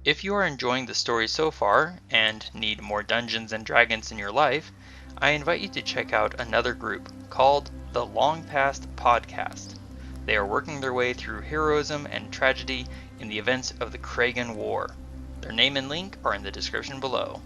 If you are enjoying the story so far and need more Dungeons and Dragons in your life, I invite you to check out another group called the Long Past Podcast. They are working their way through heroism and tragedy in the events of the Chragan War. Their name and link are in the description below.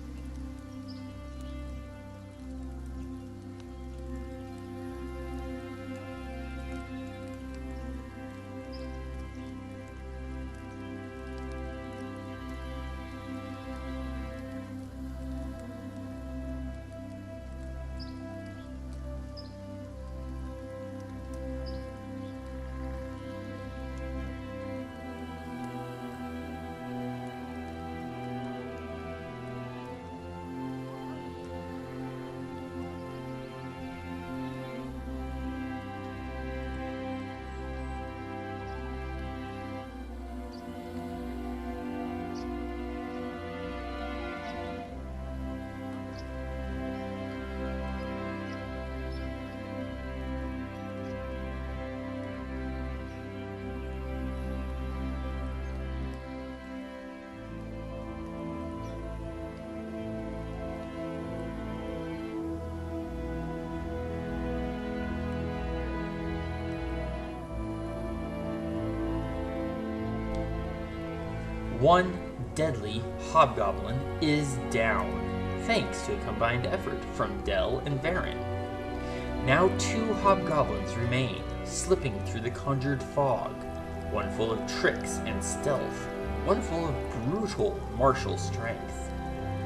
One deadly hobgoblin is down, thanks to a combined effort from Del and Varin. Now 2 hobgoblins remain, slipping through the conjured fog, one full of tricks and stealth, one full of brutal martial strength.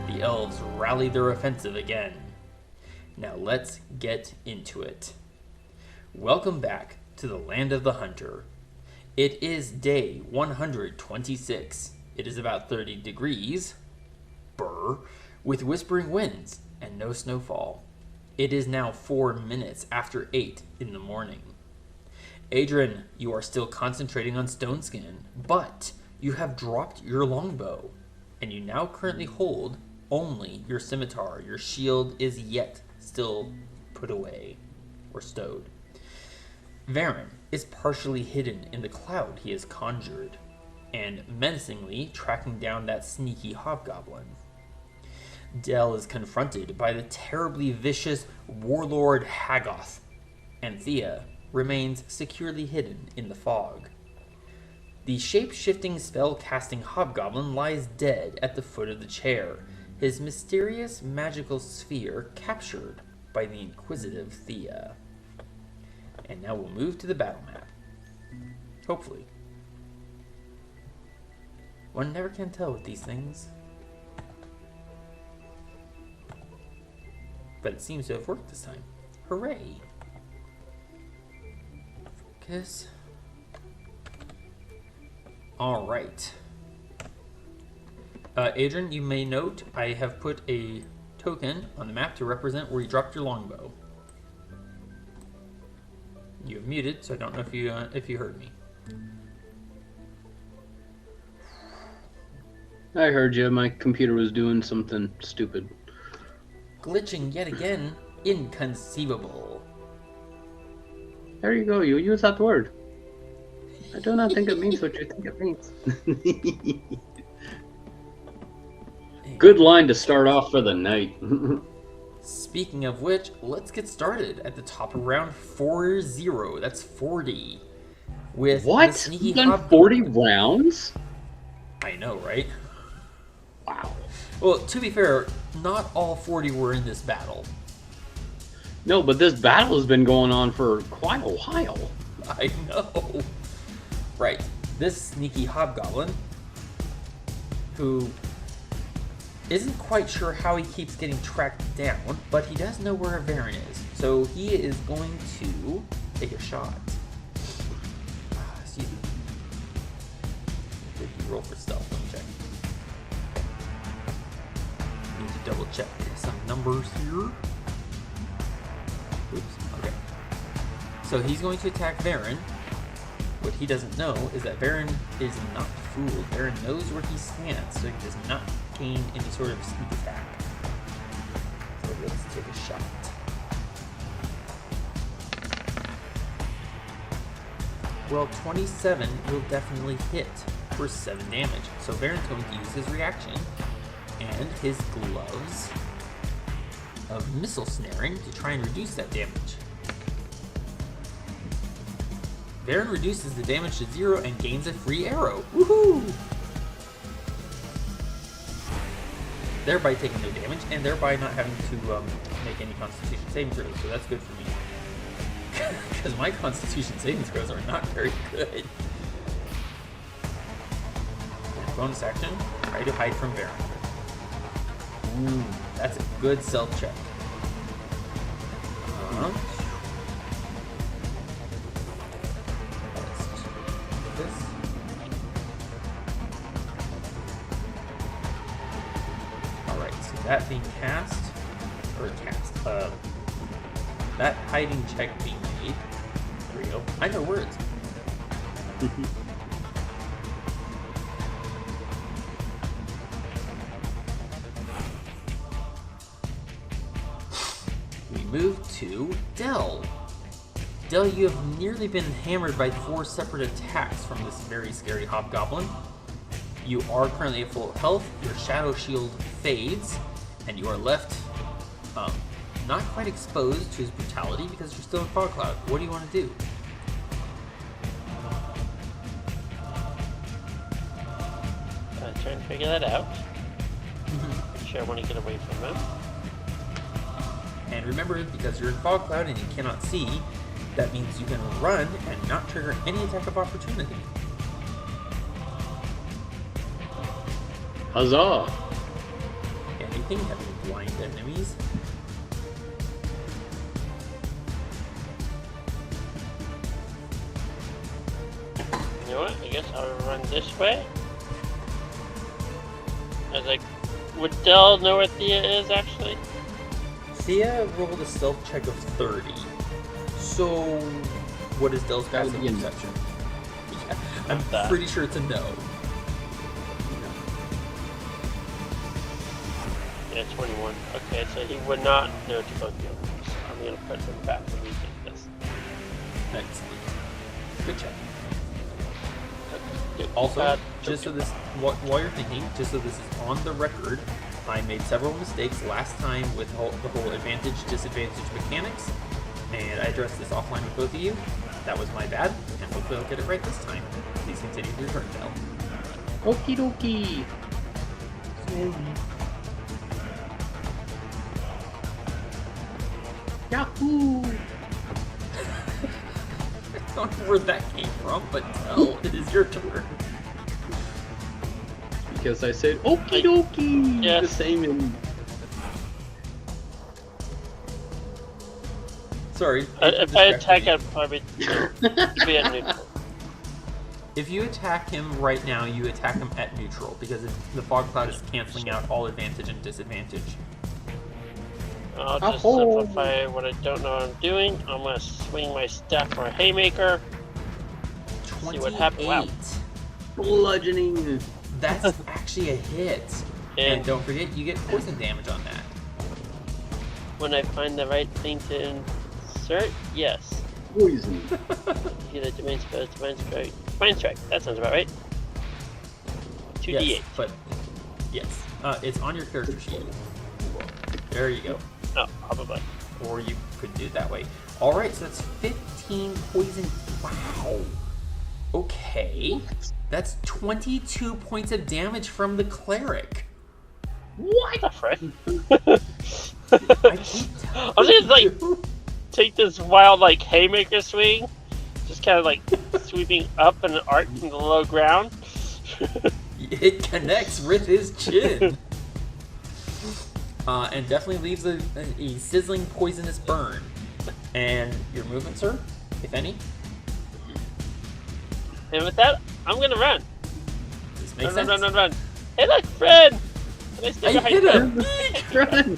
The elves rally their offensive again. Now let's get into it. Welcome back to the Land of the Hunter. It is day 126. It is about 30 degrees, with whispering winds and no snowfall. It is now 4 minutes after 8 in the morning. Adran, you are still concentrating on Stoneskin, but you have dropped your longbow, and you now currently hold only your scimitar. Your shield is yet still put away, or stowed. Varin is partially hidden in the cloud he has conjured, and menacingly tracking down that sneaky hobgoblin. Del is confronted by the terribly vicious warlord Haggoth, and Thía remains securely hidden in the fog. The shape-shifting spell-casting hobgoblin lies dead at the foot of the chair, his mysterious magical sphere captured by the inquisitive Thía. And now we'll move to the battle map. Hopefully. One never can tell with these things. But it seems to have worked this time. Hooray! Focus. Alright. Adran, you may note I have put a token on the map to represent where you dropped your longbow. You have muted, so I don't know if you heard me. I heard you. My computer was doing something stupid. Glitching yet again. Inconceivable. There you go. You use that word. I do not think it means what you think it means. Good line to start off for the night. Speaking of which, let's get started at the top of round 40. That's 40. With what? The sneaky You've done 40 rounds? I know, right? Wow. Well, to be fair, not all 40 were in this battle. No, but this battle has been going on for quite a while. I know. Right. This sneaky hobgoblin, who isn't quite sure how he keeps getting tracked down, but he does know where Varin is. So he is going to take a shot. Excuse me. Did he roll for stealth? Let me check. Need to double check some numbers here. Oops, okay. So he's going to attack Varin. What he doesn't know is that Varin is not fooled. Varin knows where he stands, so he does not gain any sort of sneak attack. So let's take a shot. Well, 27 will definitely hit. for 7 damage. So Varin's going to use his reaction and his gloves of missile snaring to try and reduce that damage. Varin reduces the damage to 0 and gains a free arrow. Woohoo! Thereby taking no damage, and thereby not having to make any Constitution saving throws, so that's good for me. Because my Constitution saving throws are not very good. And bonus action, try to hide from Varin. Ooh, that's a good self check. That being that hiding check being made. There we go. I know words. We move to Del. Del, you have nearly been hammered by 4 separate attacks from this very scary hobgoblin. You are currently at full health, your shadow shield fades, and you are left not quite exposed to his brutality because you're still in fog cloud. What do you want to do? I'm trying to figure that out. I'm sure I want to get away from him. And remember, because you're in fog cloud and you cannot see, that means you can run and not trigger any attack of opportunity. Huzzah! Anything having blind enemies? You know what? I guess I'll run this way. Would Del know where Thea is actually? Thea rolled a stealth check of 30. So, what is Del's passive perception? Yeah, I'm pretty sure it's a no. Yeah, 21. Okay, so he would not know to go through. So I'm going to put him back and retake this. Excellent. Good check. Okay. Also, just so this, while you're thinking, just so this is on the record, I made several mistakes last time with the whole advantage-disadvantage mechanics, and I addressed this offline with both of you. That was my bad, and hopefully I'll get it right this time. Please continue your turn, Del. Okie dokie! Yahoo! I don't know where that came from, but Del, it is your turn. Because I said okie dokie! Yes. The same in... Sorry. If I attack, I'd probably be at neutral. If you attack him right now, you attack him at neutral, because the fog cloud is canceling out all advantage and disadvantage. I'll just simplify what I don't know what I'm doing. I'm going to swing my staff for a haymaker. 28. See what happens. Wow. Bludgeoning! That's actually a hit. And don't forget, you get poison damage on that. When I find the right thing to insert, yes. Poison. Either Divine Spell, Divine Strike. Divine Strike, that sounds about right. 2d8. Yes, but yes. It's on your character sheet. There you go. Oh, probably. Or you could do it that way. Alright, so that's 15 poison. Wow. Okay. That's 22 points of damage from the cleric. What? That's right. I keep telling I'm just like you. take this wild like haymaker swing, just kind of like sweeping up an arc from the low ground. It connects with his chin. And definitely leaves a sizzling poisonous burn. And your movement, sir, if any? And with that, I'm gonna run. This makes Run, sense. run. Hey, look, Fred! And I stay I behind hit Fred. him! Run!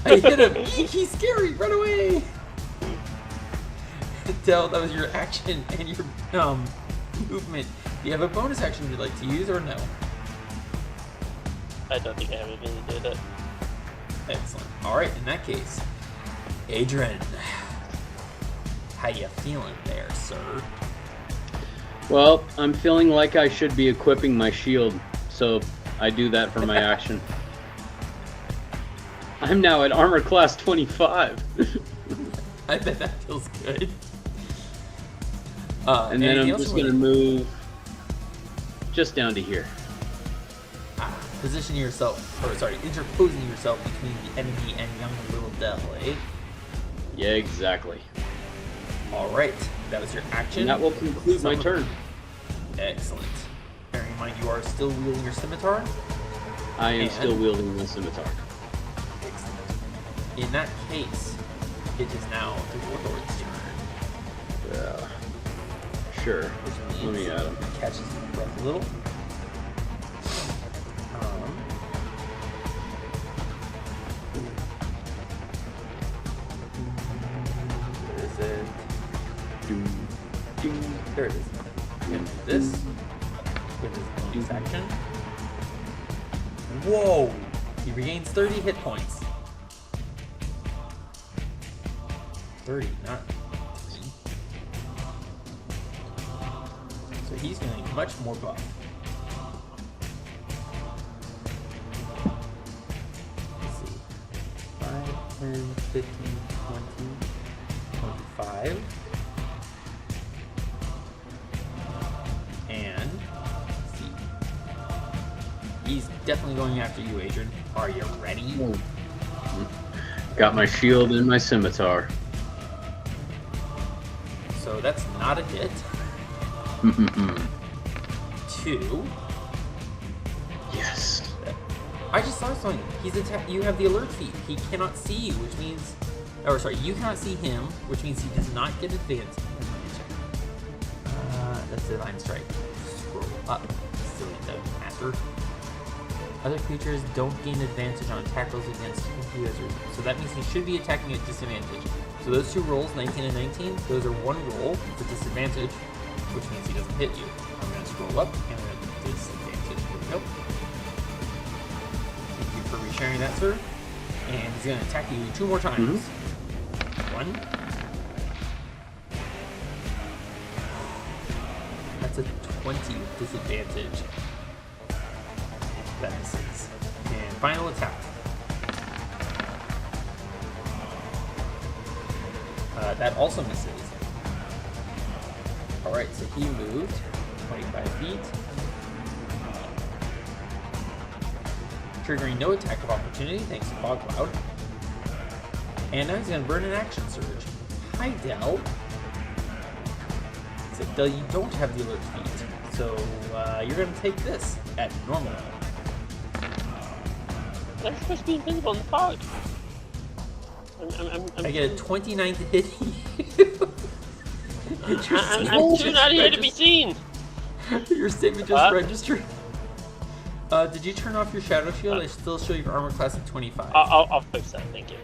I hit him! He's scary! Run away! Del, that was your action and your movement. Do you have a bonus action you'd like to use or no? I don't think I have anything to do with it. Excellent. Alright, in that case, Adran, how you feeling there, sir? Well, I'm feeling like I should be equipping my shield, so I do that for my action. I'm now at armor class 25. I bet that feels good. And then I'm just going to move just down to here. Position yourself, interposing yourself between the enemy and young little Del, eh? Yeah, exactly. Alright, that was your action. And that will conclude my turn. Excellent. Bearing in mind you are still wielding your scimitar. I am still wielding the scimitar. Excellent. In that case, it is now the warlord's turn. Yeah. Sure. Let me at him. Catches his breath a little. Where is it? There it is. And this with his bonus action. Whoa! He regains 30 hit points. 30, not 3. So he's going to be much more buff. Let's see. 5, 10, 15, 20, 25. And let's see. He's definitely going after you, Adran. Are you ready? Got my shield and my scimitar. So that's not a hit. 2. Yes. I just saw something. He's you have the alert feat. He cannot see you, which means, you cannot see him, which means he does not get advanced. That's Divine Strike. Scroll up. Silly doesn't matter. Other creatures don't gain advantage on attack rolls against users. So that means he should be attacking at disadvantage. So those two rolls, 19 and 19, those are one roll for disadvantage, which means he doesn't hit you. I'm going to scroll up and I'm going to disadvantage. Here we go. Thank you for resharing that, sir. And he's going to attack you 2 more times. 1. That's a 20 disadvantage. That misses. And final attack. That also misses. Alright, so he moved 25 feet. Triggering no attack of opportunity thanks to Fog Cloud. And now he's going to burn an action surge. Hi, Del. Except Del, you don't have the alert feat. So you're going to take this at normal. They're supposed to be invisible in the fog. I get a 29 to hit you. I'm too not here to be seen. Your statement just registered. Did you turn off your shadow shield? I still show your armor class at 25. I'll fix that. Thank you.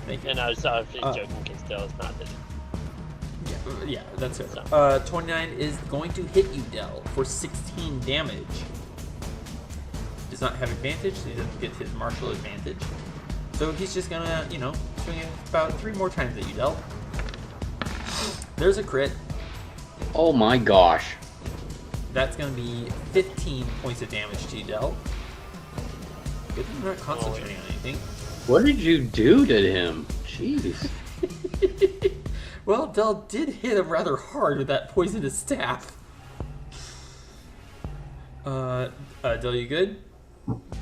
Thank you. And I was just joking because Del is not this. Yeah, that's it. 29 is going to hit you, Del, for 16 damage. Does not have advantage, so he doesn't get his martial advantage. So he's just gonna, swing it about 3 more times at you, Del. There's a crit. Oh my gosh. That's gonna be 15 points of damage to you, Del. Good thing you're not concentrating on anything. What did you do to him? Jeez. Well, Del did hit him rather hard with that poisonous staff. Del, you good?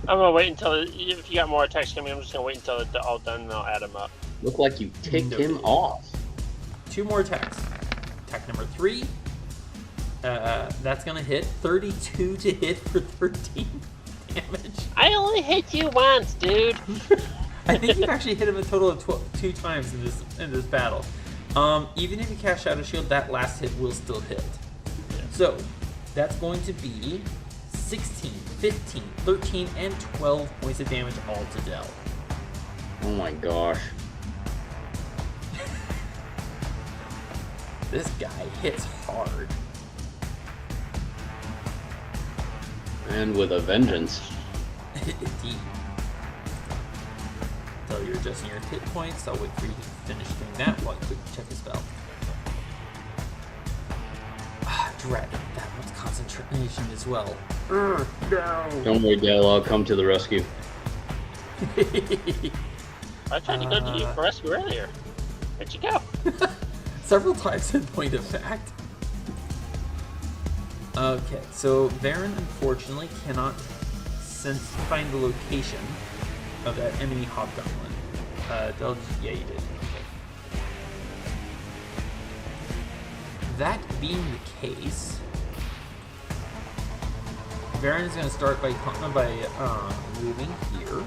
I'm gonna wait until if you got more attacks coming. I'm just gonna wait until they're all done and I'll add them up. Look like you ticked him off. 2 more attacks. Attack number 3. That's gonna hit. 32 to hit for 13 damage. I only hit you once, dude. I think you've actually hit him a total of 2 times in this battle. Even if you cast Shadow Shield, that last hit will still hit. Yeah. So that's going to be 16, 15, 13, and 12 points of damage all to Del. Oh my gosh. This guy hits hard. And with a vengeance. Indeed. So you're adjusting your hit points. I'll wait for you to finish doing that while I quickly check his spell. dread that much concentration as well. No. Don't worry, Dale. I'll come to the rescue. I tried to go to you for rescue earlier. Where'd you go? Several times in point of fact. Okay, so Varin unfortunately cannot find the location of that enemy hobgoblin. Yeah, you did. Okay. That being the case, Varin is going to start by moving here.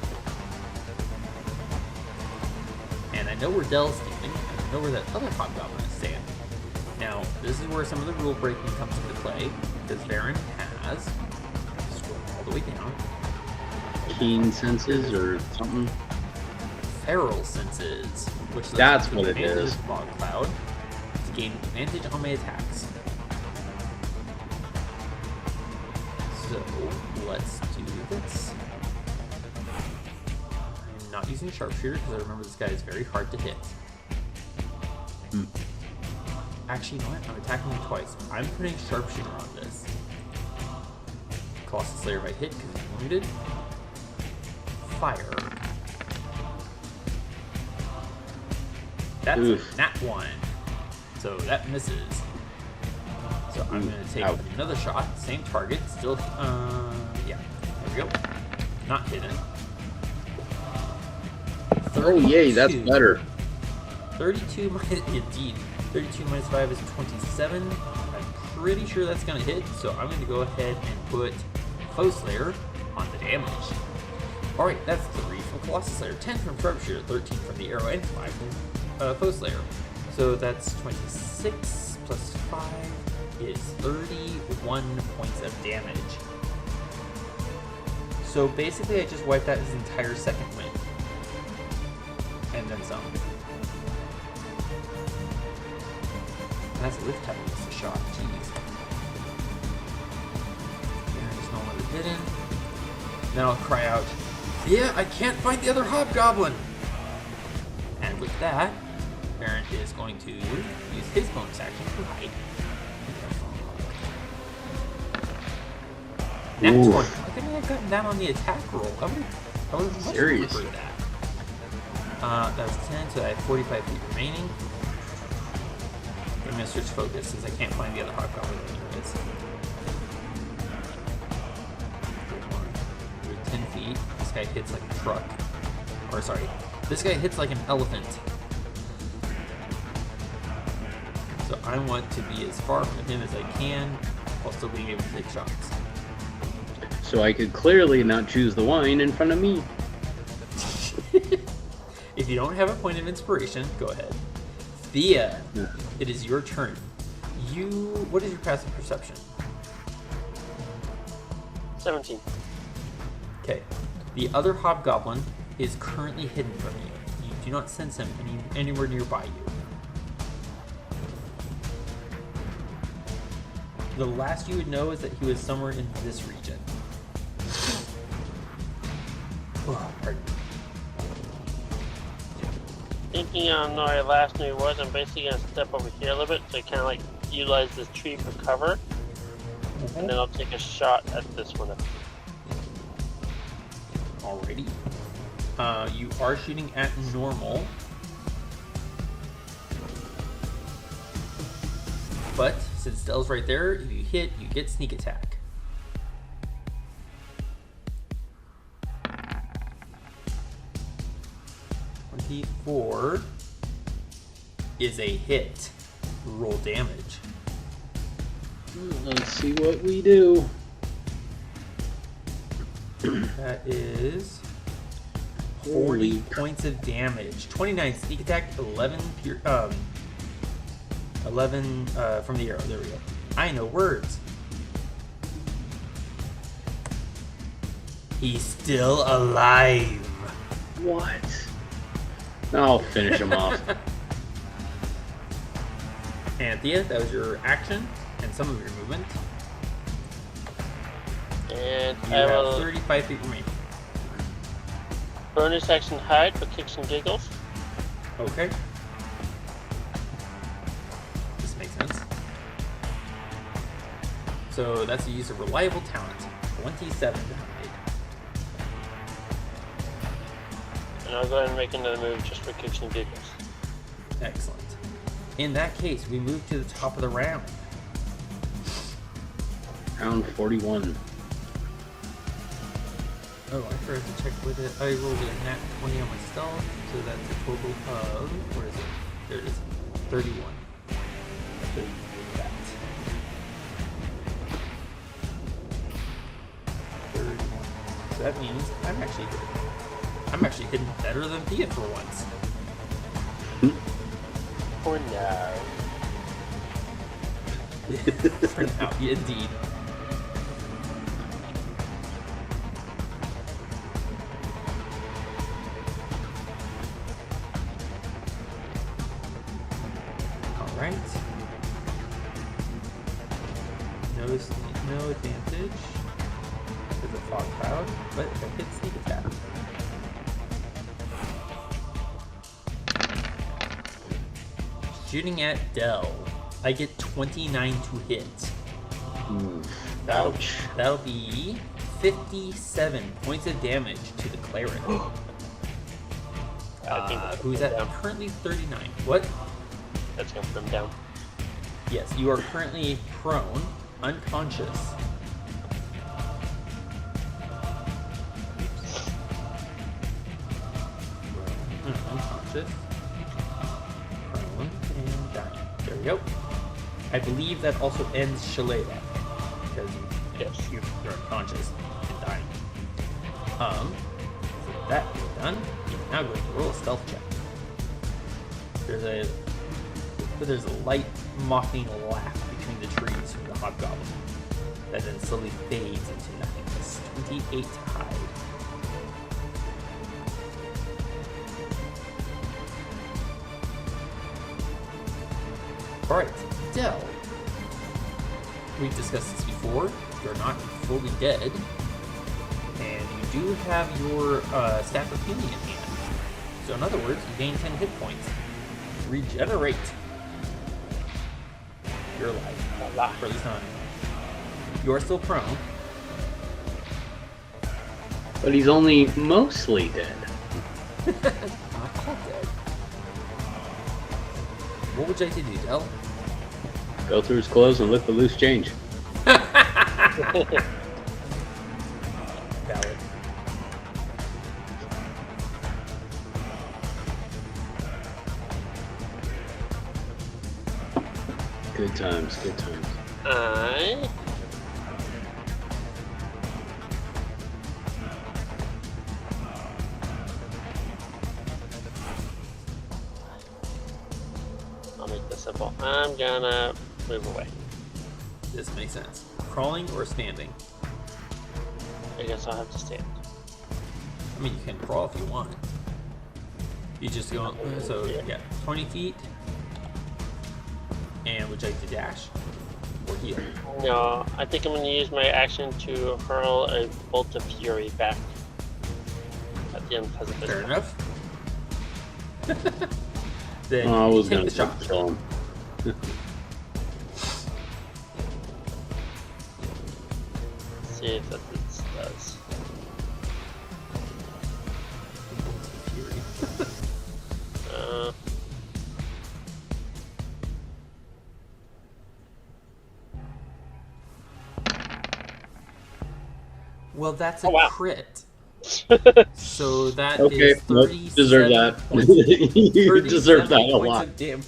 And I know where Dell's standing, and I know where that other hobgoblin is standing. Now, this is where some of the rule breaking comes into play, because Varin has, scroll all the way down, Keen senses or something? feral senses, which That's what it is. Fog cloud to gain advantage on my attacks. So let's do this. I'm not using sharpshooter because I remember this guy is very hard to hit. Actually, you know what? I'm attacking him twice. I'm putting sharpshooter on this. Colossus Slayer by hit because he's wounded. Fire. That's a nat 1. So that misses. So I'm going to take another shot. Same target. Still, yeah. There we go. Not hidden. Oh, yay, that's better. 32 minus, indeed. 32 minus 5 is 27. I'm pretty sure that's going to hit. So I'm going to go ahead and put Foe Slayer on the damage. Alright, that's 3 from Colossus Slayer, 10 from Sharpshooter, 13 from the arrow, and 5 from Foe Slayer. So that's 26 plus 5 is 31 points of damage. So basically I just wiped out his entire second win. And then some. That's a lift time, it's a shot, jeez. Yeah, there's no longer hidden. Then I'll cry out, yeah, I can't find the other hobgoblin! And with that, Varin is going to use his bonus action to hide. Nat 20. I couldn't have gotten that on the attack roll. I would have much preferred that. That was 10, so I have 45 feet remaining. I'm going to switch focus since I can't find the other hobgoblin anyways. 10 feet. This guy hits like a truck. Or sorry, this guy hits like an elephant. So I want to be as far from him as I can while still being able to take shots. So I could clearly not choose the wine in front of me. If you don't have a point of inspiration, go ahead. Thea, it is your turn. What is your passive perception? 17. Okay. The other hobgoblin is currently hidden from you. You do not sense him anywhere nearby you. The last you would know is that he was somewhere in this region. Oh, pardon me. Thinking on where I last knew he was, I'm basically going to step over here a little bit to kind of like utilize this tree for cover. And then I'll take a shot at this one. Alrighty. You are shooting at normal. But since Dell's right there, if you hit, you get sneak attack. .24 is a hit. Roll damage. Let's see what we do. That is 40 points of damage. 29 sneak attack, 11 from the arrow. There we go. I know words. He's still alive. What? I'll finish him off. And Thea, that was your action and some of your movement. And You I have will 35 feet remaining. bonus action hide for kicks and giggles. Okay. This makes sense. So that's a use of reliable talent. 27 to hide. And I'll go ahead and make another move just for kicks and giggles. Excellent. In that case, we move to the top of the round. Round 41. Oh, I forgot to check with it. I rolled a nat 20 on my stealth, so that's a total of, where is it? There it is. 31. That. 31. So that means I'm actually hitting better than Thea for once. For now. For now, yeah, indeed. Alright. No advantage with the fog cloud, but if I hit sneak attack. Shooting at Dell, I get 29 to hit. Ouch. That'll be 57 points of damage to the cleric. Who's at currently 39. What? That's gonna put him down. Yes, you are currently prone, unconscious. Unconscious. Prone and dying. There we go. I believe that also ends Shaleva. Because you're unconscious and dying. So that is done. You're now going to roll a stealth check. There's a light mocking laugh between the trees from the hobgoblin that then slowly fades into nothingness. 28 to hide. Alright, Dell. We've discussed this before. You're not fully dead. And you do have your Staff of Healing in hand. So in other words, you gain 10 hit points. Regenerate your life. For at least not. You are still prone. But he's only mostly dead. Not all dead. What would you like to do, Del? Go through his clothes and lick the loose change. Valid. Good times, good times. I'll make this simple. I'm gonna move away. This makes sense. Crawling or standing? I guess I'll have to stand. I mean, you can crawl if you want. You just go, so yeah, 20 feet. And would you like to dash? Or heal? No, I think I'm gonna use my action to hurl a bolt of fury back at the unpleasant Fair business. enough. Then I was take gonna the shot. kill him. See if that does. Well, that's a wow. crit. So that Okay, is nope, 37 deserve that. points- You deserve 37 that a points lot. of damage.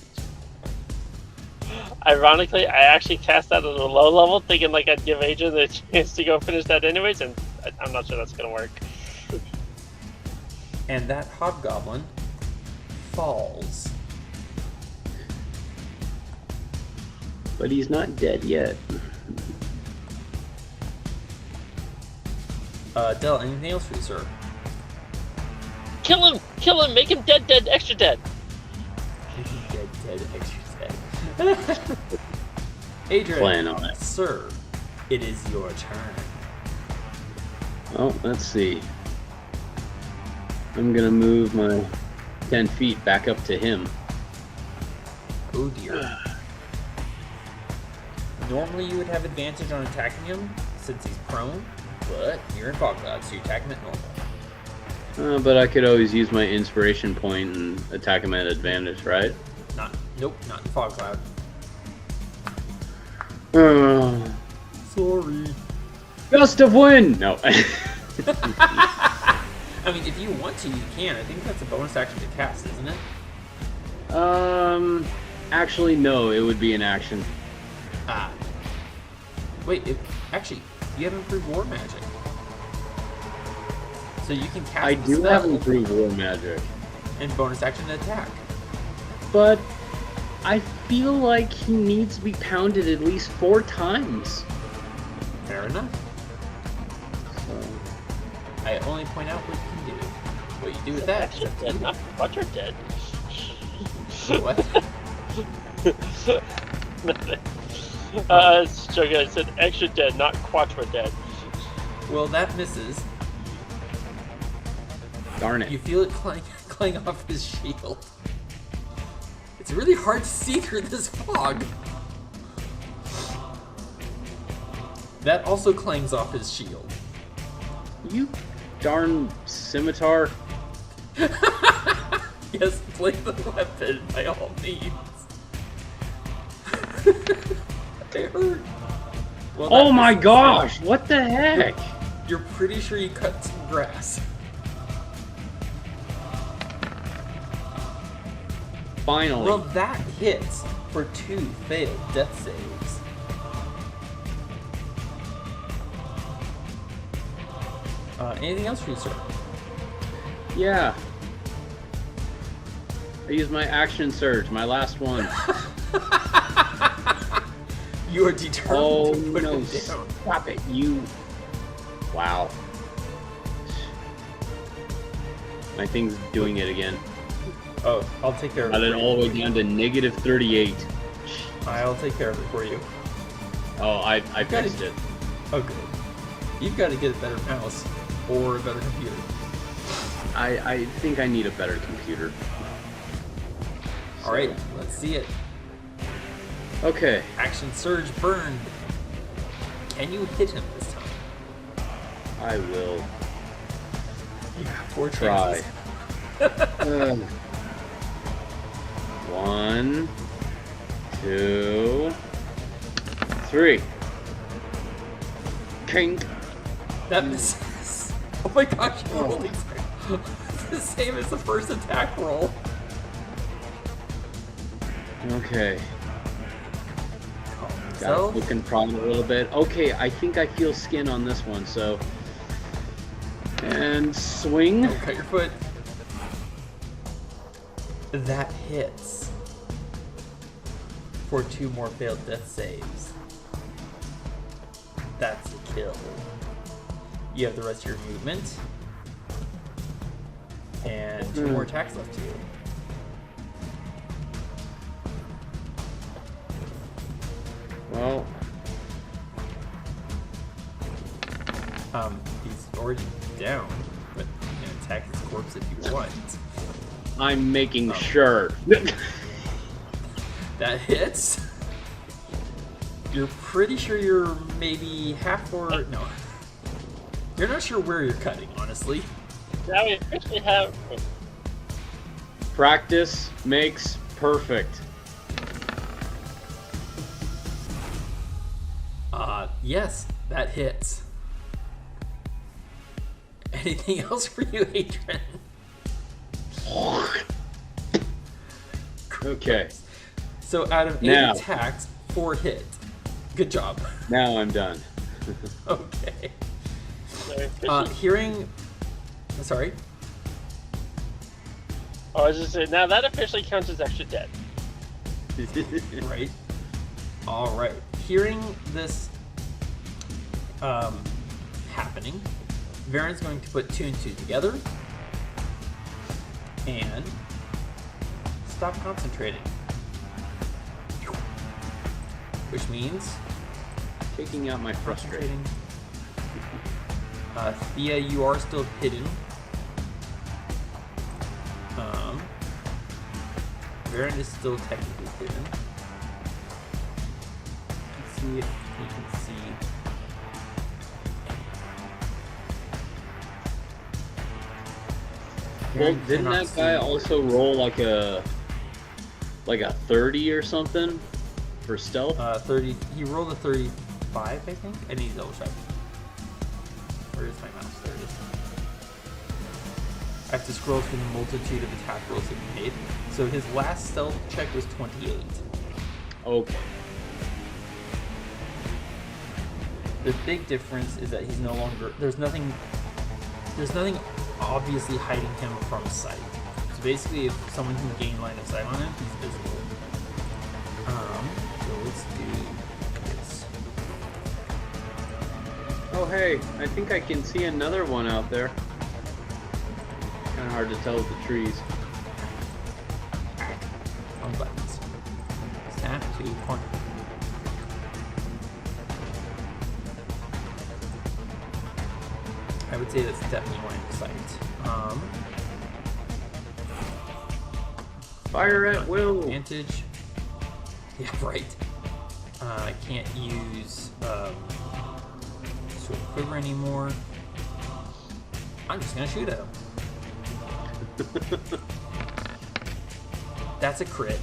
Ironically, I actually cast that at a low level, thinking like I'd give Adrian the chance to go finish that anyways, and I'm not sure that's gonna work. And that hobgoblin falls. But he's not dead yet. Del, anything else for you, sir? Kill him, make him dead, extra dead. Dead, extra dead. Adrian, Plan on it. Sir, it is your turn. Oh, let's see. I'm gonna move my 10 feet back up to him. Oh dear. Normally you would have advantage on attacking him since he's prone, but you're in fog cloud, so you attack him at normal. But I could always use my inspiration point and attack him at advantage, right? Nope, not in fog cloud. Sorry. Gust of wind! No. I mean, if you want to, you can. I think that's a bonus action to cast, isn't it? Actually, no, it would be an action. Ah. Wait, actually, you have improved war magic. So you can cast I the do spell have improved war magic. and bonus action to attack. But I feel like he needs to be pounded at least 4 times. Fair enough. So, I only point out what you can do. What you do with that. Extra dead, not quadra dead. What? Nothing. It's joking. I said extra dead, not quadra dead. Well, that misses. darn it. You feel it clang off his shield. It's really hard to see through this fog. That also clangs off his shield. You darn scimitar. Yes, play the weapon by all means. They hurt. Well, Oh my misses. gosh, what the heck? You're pretty sure you cut some grass. Finally. Well, that hits for 2 failed death saves. Anything else for you, sir? Yeah. I used my action surge, my last one. You are determined Oh to put no, him down. stop it, you. Wow. My thing's doing it again. Oh, I'll take care of Got it. it all the way down to negative 38. I'll take care of it for you. Oh, I gotta- fixed it. Oh, good. You've got to get a better mouse or a better computer. I think I need a better computer. All right, let's see it. Okay. Action surge burned. Can you hit him this time? I will You have 4 try. chances. 1, 2, 3. Kink. That misses. Oh my gosh, you rolled the same as the first attack roll. Okay. Got So, looking prone a little bit. Okay, I think I feel skin on this one, so. And swing. oh, cut your foot. That hits for 2 more failed death saves. That's a kill. You have the rest of your movement. And 2 more attacks left to you. Well, He's already down, but you can attack his corpse if you want. I'm making Oh. sure. That hits. You're pretty sure you're maybe half or no. You're not sure where you're cutting, honestly. Now we officially have. Practice makes perfect. Yes, that hits. Anything else for you, Adran? Okay, So out of 8 Now. attacks, 4 hit. Good job. now I'm done. Okay. Now we officially- Hearing. Sorry. I was just saying, now that officially counts as extra dead. Right. All right. Hearing this happening, Varin's going to put 2 and 2 together and stop concentrating. Which means Taking out my frustration. concentrating. Thea, you are still hidden. Varin is still technically hidden. Let's see if you can see. Well, You didn't cannot that guy see. also roll like a 30 or something for stealth? 30. He rolled a 35, I think. I need to double check. Where is my mouse? There it is. I have to scroll through the multitude of attack rolls that he made. So his last stealth check was 28. Okay. The big difference is that he's no longer. There's nothing obviously hiding him from sight. So basically, if someone can gain line of sight on him, he's visible. So let's do this. Oh, hey, I think I can see another one out there. Kind of hard to tell with the trees. On buttons. Snap to corner. I would say that's definitely line of sight. Fire at will. Advantage. Yeah, right. I can't use sword quiver anymore. I'm just gonna shoot at him. That's a crit.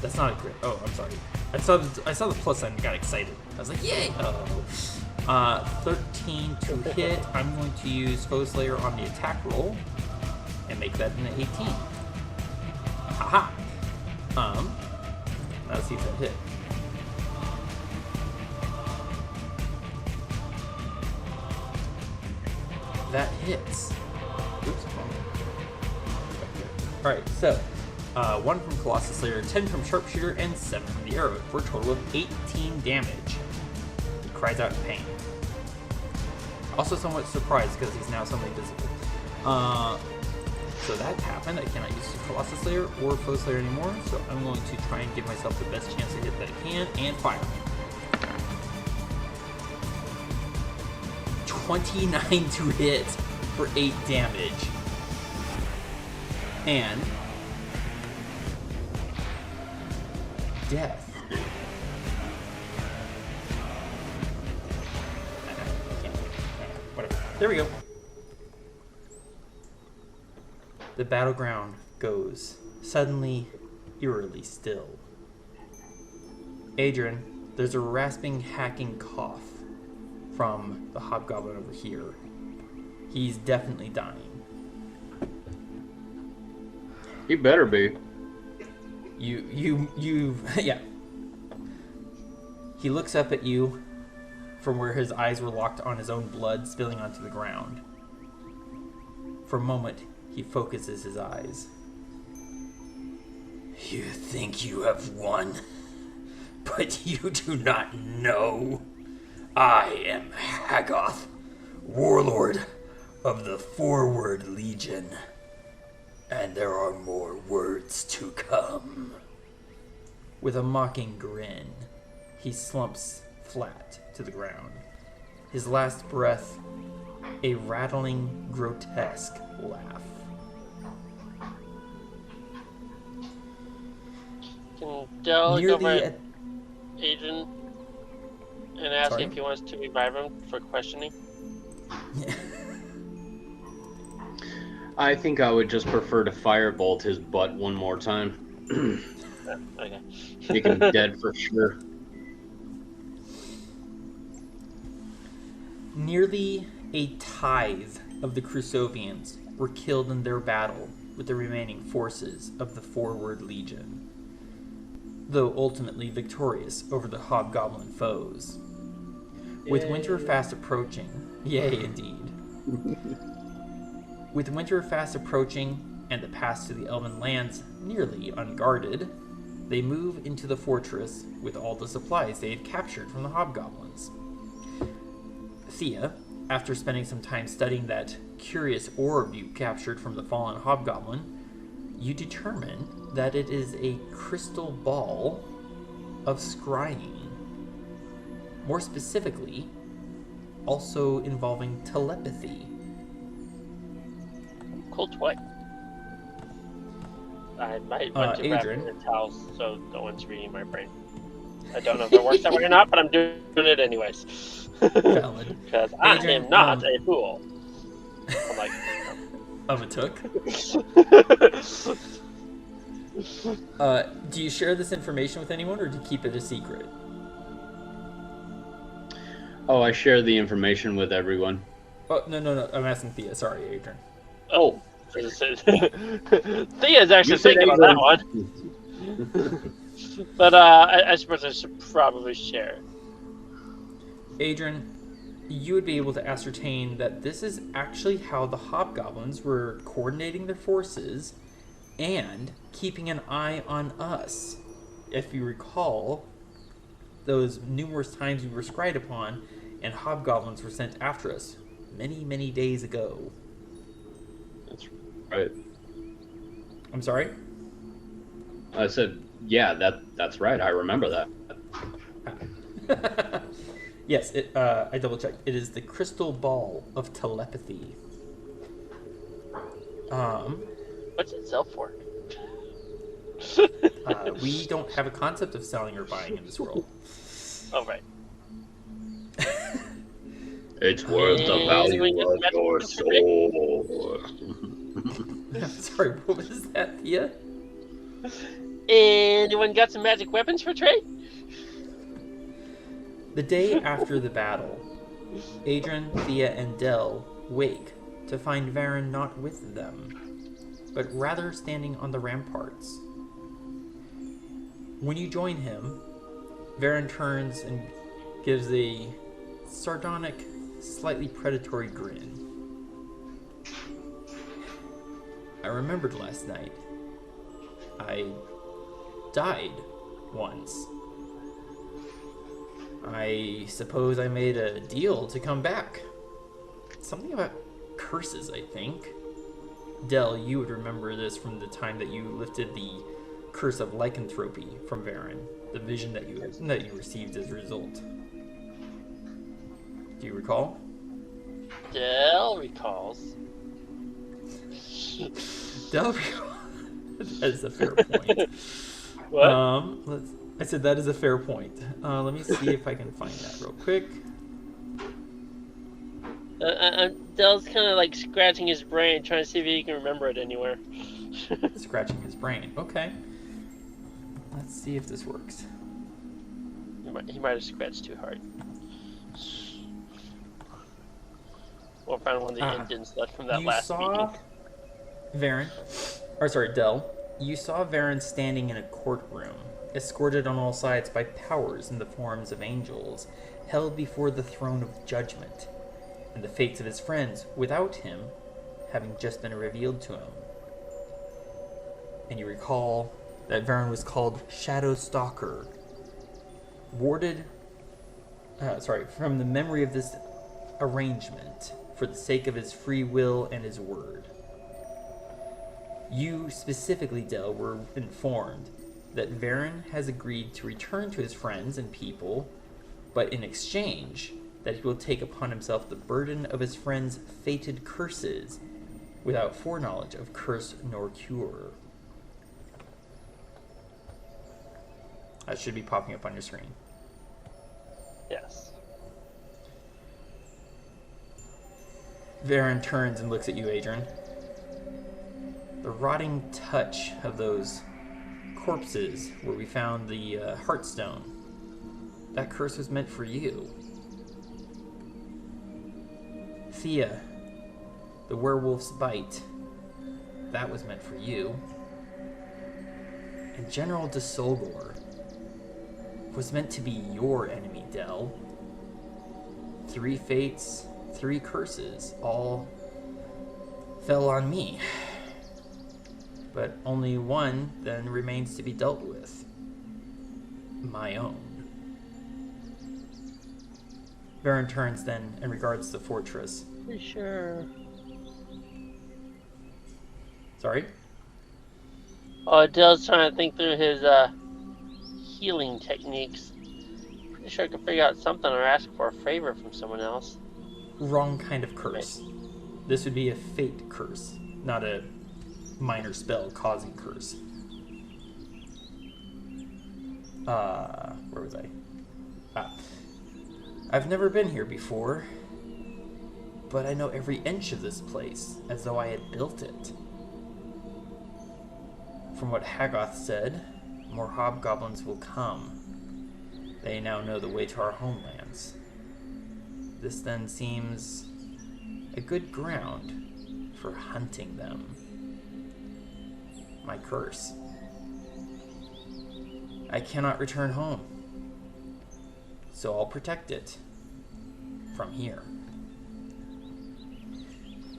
That's not a crit. Oh, I'm sorry. I saw the plus sign and got excited. I was like, yay! 13 to hit. I'm going to use Foe Slayer on the attack roll and make that an 18. Haha! Let's see if that hit. That hits. Oops, wrong. Alright, so 1 from Colossus Slayer, 10 from Sharpshooter, and 7 from the arrow, for a total of 18 damage. He cries out in pain. Also somewhat surprised because he's now suddenly visible. So that happened. I cannot use Colossus Slayer or Foe Slayer anymore, so I'm going to try and give myself the best chance to hit that I can, and fire. 29 to hit for 8 damage. And death. Whatever. There we go. The battleground goes suddenly eerily still. Adran, there's a rasping, hacking cough from the hobgoblin over here. He's definitely dying. He better be. Yeah. He looks up at you from where his eyes were locked on his own blood spilling onto the ground. For a moment, he focuses his eyes. You think you have won, but you do not know. I am Haggoth, warlord of the Forward Legion, and there are more words to come. With a mocking grin, he slumps flat to the ground. His last breath, a rattling, grotesque laugh. Can Del go over at Adran and ask if he wants to revive him for questioning? I think I would just prefer to firebolt his butt one more time. Okay. Make him dead for sure. Nearly a tithe of the Crusovians were killed in their battle with the remaining forces of the Forward Legion, though ultimately victorious over the hobgoblin foes. With winter fast approaching, yay indeed. With winter fast approaching and the pass to the Elven lands nearly unguarded, they move into the fortress with all the supplies they had captured from the hobgoblins. Thía, after spending some time studying that curious orb you captured from the fallen hobgoblin, you determine that it is a crystal ball of scrying. More specifically, also involving telepathy. Cool toy. I might want to wrap it Adran. in towels so no one's reading my brain. I don't know if it works that way or not, but I'm doing it anyways. Valid. Because I Adran, am not a fool. I'm like, of a took. Do you share this information with anyone, or do you keep it a secret? Oh, I share the information with everyone. Oh, no. I'm asking Thea. Sorry, Adran. Oh. Thea's actually You said thinking on that Adran. one. But I suppose I should probably share. Adran, you would be able to ascertain that this is actually how the hobgoblins were coordinating their forces and keeping an eye on us. If you recall, those numerous times we were spied upon and hobgoblins were sent after us many, many days ago. That's right. I'm sorry? I said, yeah, that's right. I remember that. Yes, I double-checked. It is the crystal ball of telepathy. What's it sell for? We don't have a concept of selling or buying in this world. Oh, right. It's worth the value of your soul. I'm sorry, what was that, Thea? Anyone got some magic weapons for trade? The day after the battle, Adran, Thea, and Del wake to find Varin not with them, but rather standing on the ramparts. When you join him, Varin turns and gives a sardonic, slightly predatory grin. I remembered last night. I died once. I suppose I made a deal to come back. Something about curses, I think. Del, you would remember this from the time that you lifted the curse of lycanthropy from Varin, the vision that you received as a result. Do you recall? Del recalls. Del recalls. That is a fair point. What? I said that is a fair point. Let me see if I can find that real quick. Del's kind of like scratching his brain, trying to see if he can remember it anywhere. Scratching his brain. Okay. Let's see if this works. He might have scratched too hard. We'll find one of the indents left from that last meeting. Del, you saw Varin standing in a courtroom, escorted on all sides by powers in the forms of angels, held before the throne of judgment, and the fates of his friends, without him, having just been revealed to him. And you recall that Varin was called Shadow Stalker, from the memory of this arrangement, for the sake of his free will and his word. You specifically, Del, were informed that Varin has agreed to return to his friends and people, but in exchange, that he will take upon himself the burden of his friends' fated curses, without foreknowledge of curse nor cure. That should be popping up on your screen. Yes. Varin turns and looks at you, Adran. The rotting touch of those corpses where we found the Heartstone. That curse was meant for you. Thea, the werewolf's bite. That was meant for you. And General de Solgor was meant to be your enemy, Del. 3 fates, 3 curses, all fell on me. But only one then remains to be dealt with. My own. Varin turns then and regards the fortress. Pretty sure. Sorry? Oh, Dell's trying to think through his healing techniques. Pretty sure I could figure out something or ask for a favor from someone else. Wrong kind of curse. This would be a fate curse, not a minor spell causing curse. Where was I? I've never been here before, but I know every inch of this place, as though I had built it. From what Haggoth said, more hobgoblins will come. They now know the way to our homelands. This then seems a good ground for hunting them. My curse. I cannot return home, so I'll protect it from here.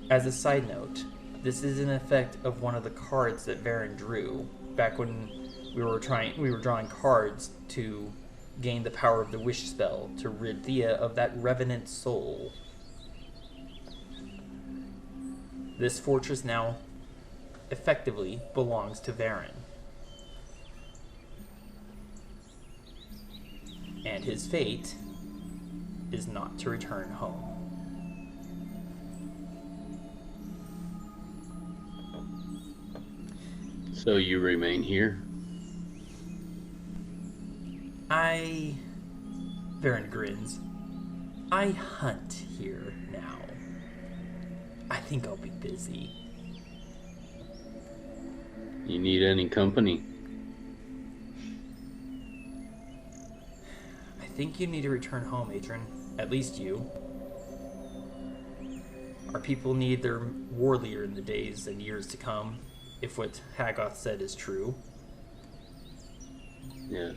As a side note, this is an effect of one of the cards that Varin drew back when we were drawing cards to gain the power of the wish spell to rid Thía of that revenant soul. This fortress now effectively belongs to Varin. And his fate is not to return home. So you remain here? Varin grins. I hunt here now. I think I'll be busy. You need any company? I think you need to return home, Adran. At least you. Our people need their war leader in the days and years to come, if what Haggoth said is true. Yes.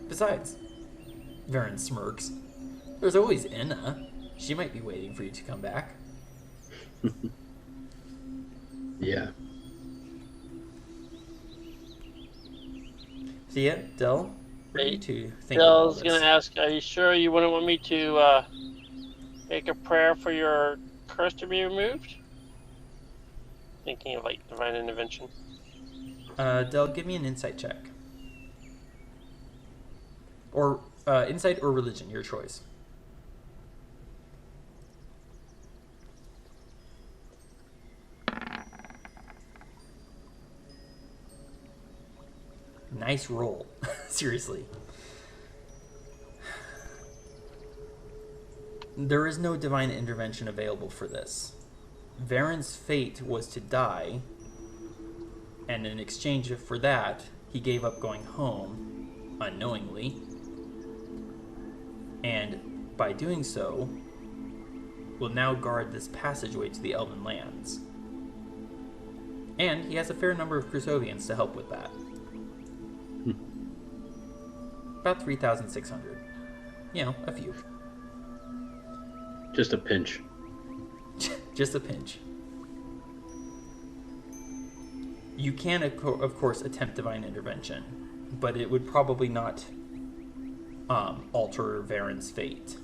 Besides, Varin smirks. There's always Enna. She might be waiting for you to come back. Yeah. Thía, Del, what do you two think Del's about going this? to ask, are you sure you wouldn't want me to make a prayer for your curse to be removed? Thinking of, like, divine intervention. Del, give me an insight check. Or insight or religion, your choice. Nice roll. Seriously. There is no divine intervention available for this. Varin's fate was to die, and in exchange for that, he gave up going home, unknowingly, and by doing so, will now guard this passageway to the Elven lands. And he has a fair number of Crusovians to help with that. About 3,600. You know, a few. Just a pinch. Just a pinch. You can, of course, attempt divine intervention, but it would probably not alter Varin's fate.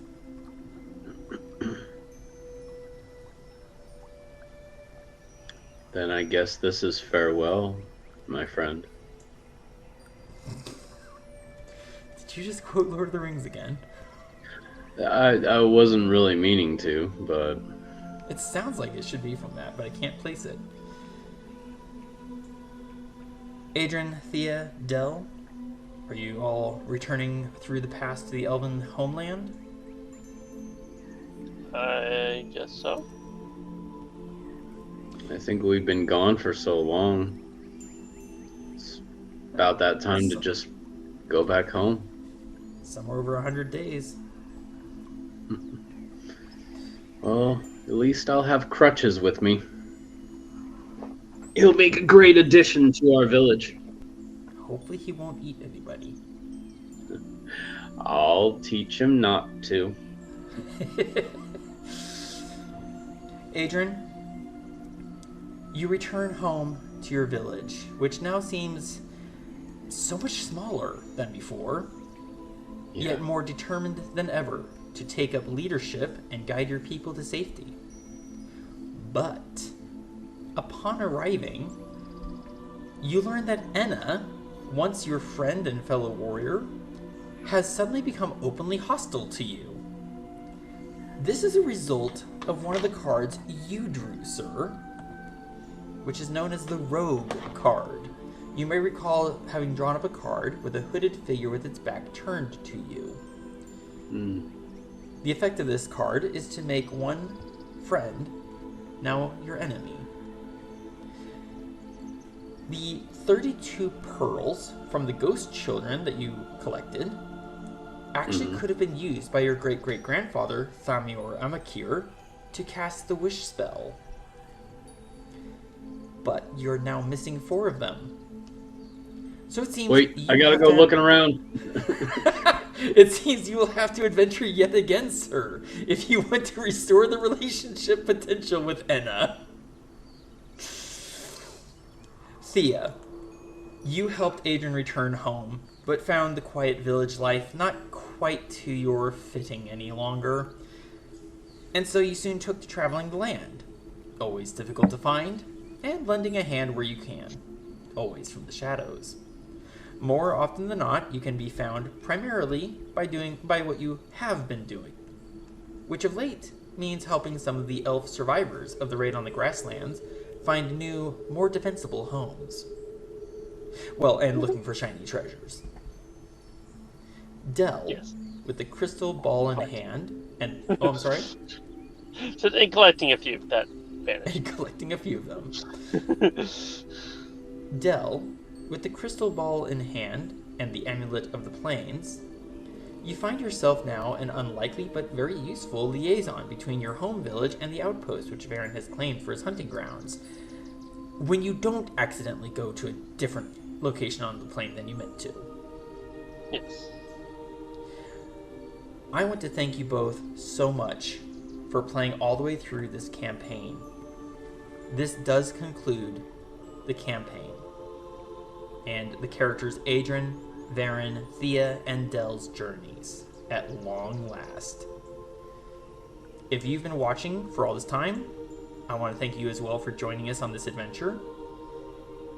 Then I guess this is farewell, my friend. Did you just quote Lord of the Rings again? I wasn't really meaning to, but... It sounds like it should be from that, but I can't place it. Adran, Thía, Del, are you all returning through the pass to the Elven homeland? I guess so. I think we've been gone for so long. It's about that time to just go back home. Somewhere over 100 days. Well, at least I'll have crutches with me. He'll make a great addition to our village. Hopefully he won't eat anybody. I'll teach him not to. Adran, you return home to your village, which now seems so much smaller than before, yet more determined than ever to take up leadership and guide your people to safety. But upon arriving, you learn that Enna, once your friend and fellow warrior, has suddenly become openly hostile to you. This is a result of one of the cards you drew, sir, which is known as the Rogue card. You may recall having drawn up a card with a hooded figure with its back turned to you. The effect of this card is to make one friend now your enemy. The 32 pearls from the ghost children that you collected actually could have been used by your great-great-grandfather, Thamior Amakir, to cast the wish spell. But you're now missing 4 of them. So it seems... Wait, I gotta go looking around. It seems you will have to adventure yet again, sir, if you want to restore the relationship potential with Enna. Thía, you helped Adran return home, but found the quiet village life not quite to your fitting any longer. And so you soon took to traveling the land, always difficult to find, and lending a hand where you can, always from the shadows. More often than not, you can be found primarily by what you have been doing, which of late means helping some of the elf survivors of the raid on the grasslands find new, more defensible homes. Well, and looking for shiny treasures. Dell, with the crystal ball in hand, and... Oh, I'm sorry? So, and collecting a few, that vanished. And collecting a few of them. Dell, with the crystal ball in hand and the amulet of the plains, you find yourself now an unlikely but very useful liaison between your home village and the outpost which Varin has claimed for his hunting grounds, when you don't accidentally go to a different location on the plain than you meant to. Yes. I want to thank you both so much for playing all the way through this campaign. This does conclude the campaign, and the characters Adran, Varin, Thía, and Dell's journeys at long last. If you've been watching for all this time, I want to thank you as well for joining us on this adventure.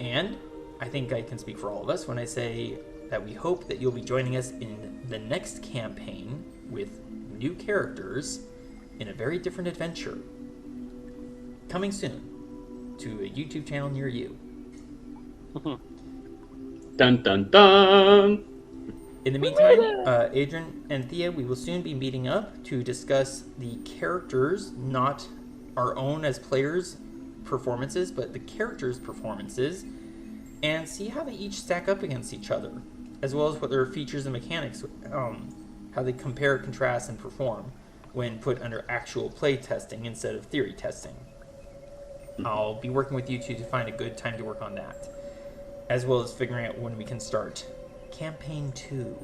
And I think I can speak for all of us when I say that we hope that you'll be joining us in the next campaign with new characters in a very different adventure. Coming soon to a YouTube channel near you. Dun dun dun! In the meantime, Adran and Thía, we will soon be meeting up to discuss the characters, not our own as players' performances, but the characters' performances, and see how they each stack up against each other, as well as what their features and mechanics, how they compare, contrast, and perform when put under actual play testing instead of theory testing. I'll be working with you two to find a good time to work on that, as well as figuring out when we can start Campaign 2.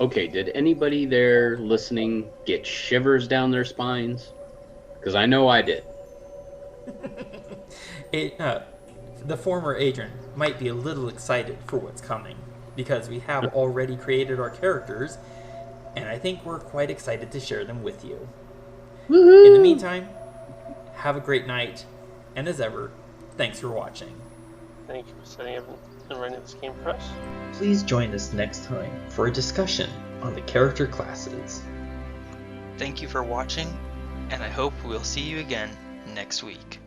Okay, did anybody there listening get shivers down their spines? Because I know I did. The former Adran might be a little excited for what's coming, because we have already created our characters, and I think we're quite excited to share them with you. Woo-hoo! In the meantime, have a great night, and as ever, thanks for watching. Thank you for setting up and running this game for us. Please join us next time for a discussion on the character classes. Thank you for watching, and I hope we'll see you again next week.